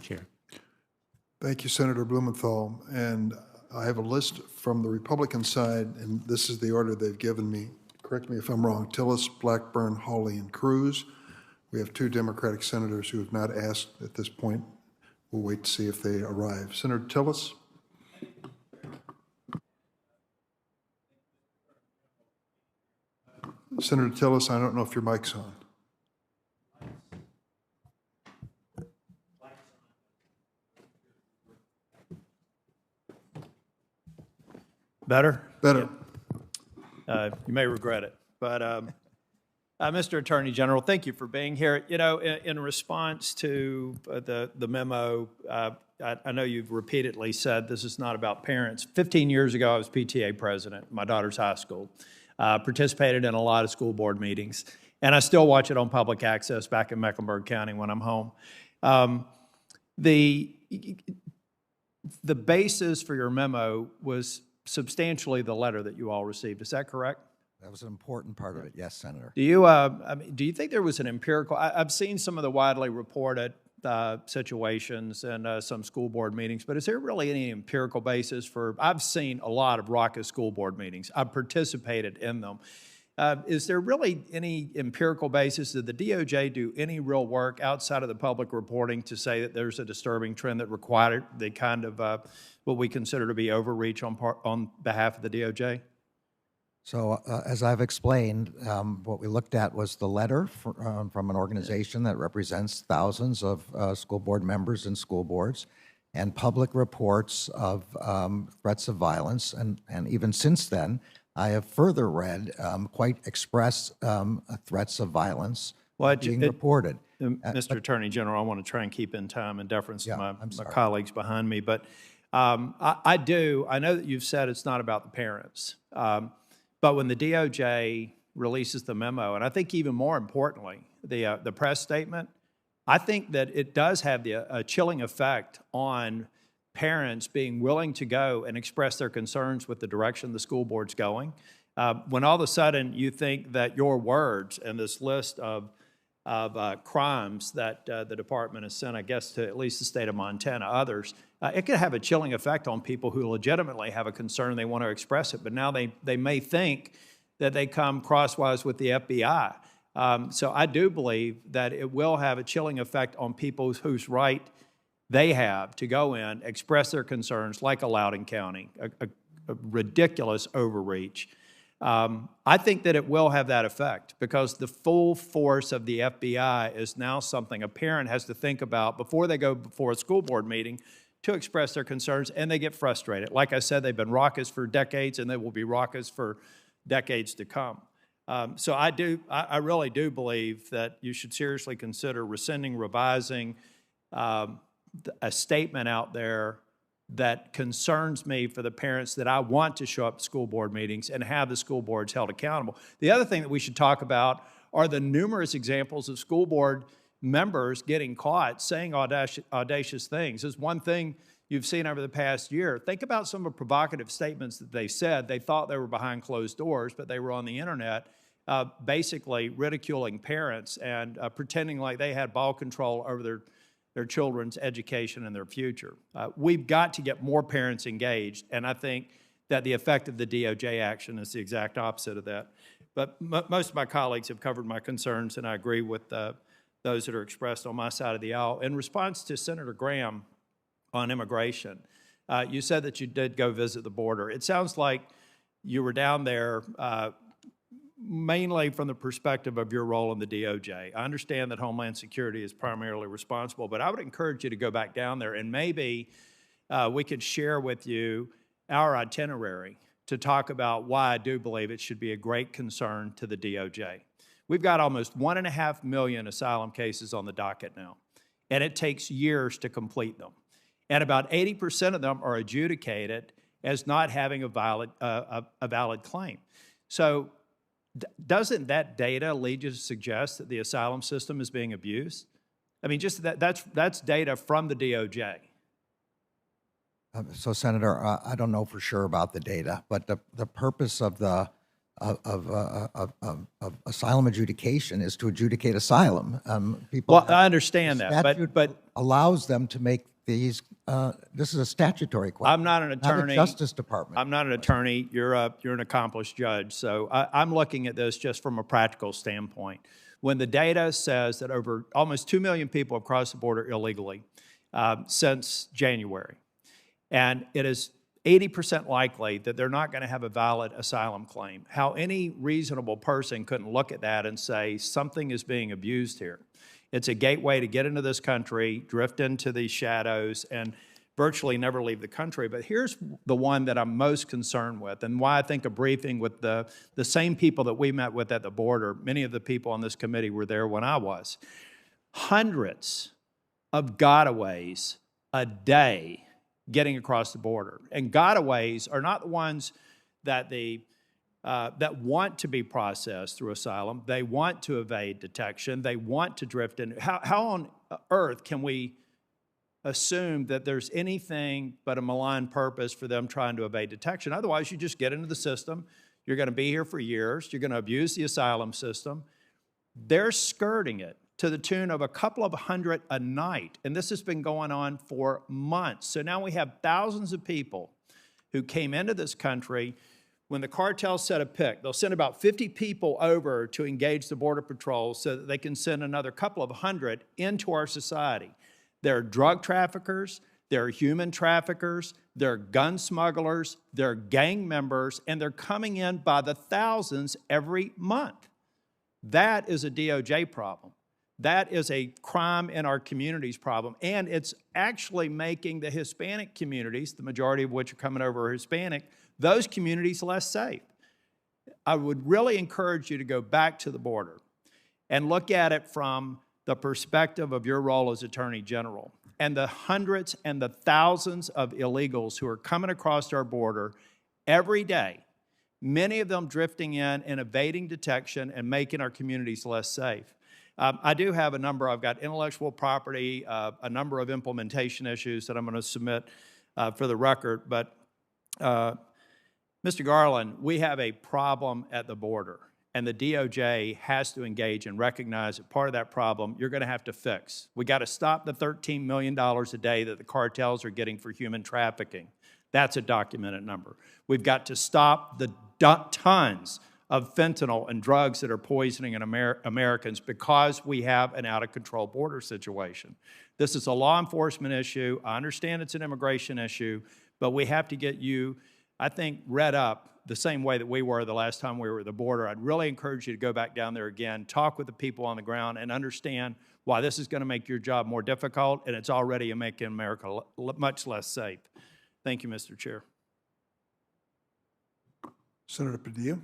Chair. Thank you, Senator Blumenthal. And I have a list from the Republican side, and this is the order they've given me. Correct me if I'm wrong. Tillis, Blackburn, Hawley, and Cruz. We have 2 Democratic senators who have not asked at this point. We'll wait to see if they arrive. Senator Tillis? Senator Tillis, I don't know if your mic's on. Better? Better. Yeah. You may regret it. But, Mr. Attorney General, thank you for being here. You know, in response to the memo, I know you've repeatedly said this is not about parents. 15 years ago, I was PTA president at my daughter's high school. Participated in a lot of school board meetings, and I still watch it on public access back in Mecklenburg County when I'm home. The basis for your memo was substantially the letter that you all received. Is that correct? That was an important part of it, yes, Senator. Do you think there was an empirical? I've seen some of the widely reported situations in some school board meetings, but is there really any empirical basis for? I've seen a lot of raucous school board meetings. I've participated in them. Is there really any empirical basis? Did the DOJ do any real work outside of the public reporting to say that there's a disturbing trend that required the kind of what we consider to be overreach on behalf of the DOJ? So as I've explained, what we looked at was the letter from an organization that represents thousands of school board members and school boards, and public reports of threats of violence. And even since then, I have further read quite express threats of violence being reported. Mr. Attorney General, I want to try and keep in time in deference to my colleagues behind me, but I know that you've said it's not about the parents. But when the DOJ releases the memo, and I think even more importantly, the press statement, I think that it does have a chilling effect on parents being willing to go and express their concerns with the direction the school board's going. When all of a sudden you think that your words and this list of crimes that the department has sent, I guess, to at least the state of Montana, others, it could have a chilling effect on people who legitimately have a concern and they want to express it, but now they may think that they come crosswise with the FBI. So I do believe that it will have a chilling effect on people whose right they have to go in, express their concerns, like a Loudoun County, a ridiculous overreach. I think that it will have that effect because the full force of the FBI is now something a parent has to think about before they go before a school board meeting to express their concerns, and they get frustrated. Like I said, they've been raucous for decades, and they will be raucous for decades to come. So I really do believe that you should seriously consider rescinding, revising a statement out there that concerns me for the parents that I want to show up at school board meetings and have the school boards held accountable. The other thing that we should talk about are the numerous examples of school board members getting caught saying audacious things. There's one thing you've seen over the past year. Think about some of the provocative statements that they said. They thought they were behind closed doors, but they were on the internet, basically ridiculing parents and pretending like they had ball control over their children's education and their future. We've got to get more parents engaged, and I think that the effect of the DOJ action is the exact opposite of that. But most of my colleagues have covered my concerns, and I agree with those that are expressed on my side of the aisle. In response to Senator Graham on immigration, you said that you did go visit the border. It sounds like you were down there mainly from the perspective of your role in the DOJ. I understand that Homeland Security is primarily responsible, but I would encourage you to go back down there and maybe we could share with you our itinerary to talk about why I do believe it should be a great concern to the DOJ. We've got almost 1.5 million asylum cases on the docket now, and it takes years to complete them. And about 80% of them are adjudicated as not having a valid claim. So doesn't that data lead you to suggest that the asylum system is being abused? I mean, just that's data from the DOJ. So, Senator, I don't know for sure about the data, but the purpose of the of asylum adjudication is to adjudicate asylum. People Well, I understand that, statute but allows them to make these. This is a statutory question. I'm not an attorney. Not a Justice Department. I'm not an attorney. You're an accomplished judge. So I'm looking at this just from a practical standpoint. When the data says that over almost 2 million people have crossed the border illegally since January, and it is 80% likely that they're not going to have a valid asylum claim, how any reasonable person couldn't look at that and say something is being abused here. It's a gateway to get into this country, drift into these shadows, and virtually never leave the country. But here's the one that I'm most concerned with, and why I think a briefing with the same people that we met with at the border, many of the people on this committee were there when I was. Hundreds of gotaways a day getting across the border. And gotaways are not the ones that that want to be processed through asylum. They want to evade detection. They want to drift in. How on earth can we assume that there's anything but a malign purpose for them trying to evade detection? Otherwise, you just get into the system. You're going to be here for years. You're going to abuse the asylum system. They're skirting it to the tune of a couple of hundred a night. And this has been going on for months. So now we have thousands of people who came into this country. When the cartels set a pick, they'll send about 50 people over to engage the Border Patrol so that they can send another couple of hundred into our society. They're drug traffickers, they're human traffickers, they're gun smugglers, they're gang members, and they're coming in by the thousands every month. That is a DOJ problem. That is a crime in our communities problem, and it's actually making the Hispanic communities, the majority of which are coming over are Hispanic, those communities less safe. I would really encourage you to go back to the border and look at it from the perspective of your role as Attorney General and the hundreds and the thousands of illegals who are coming across our border every day, many of them drifting in and evading detection and making our communities less safe. I do have a number. I've got intellectual property, a number of implementation issues that I'm going to submit for the record. But, Mr. Garland, we have a problem at the border, and the DOJ has to engage and recognize that part of that problem you're going to have to fix. We got to stop the $13 million a day that the cartels are getting for human trafficking. That's a documented number. We've got to stop the tons of fentanyl and drugs that are poisoning Americans because we have an out-of-control border situation. This is a law enforcement issue. I understand it's an immigration issue, but we have to get you, I think, read up the same way that we were the last time we were at the border. I'd really encourage you to go back down there again, talk with the people on the ground, and understand why this is going to make your job more difficult, and it's already making America much less safe. Thank you, Mr. Chair. Senator Padilla.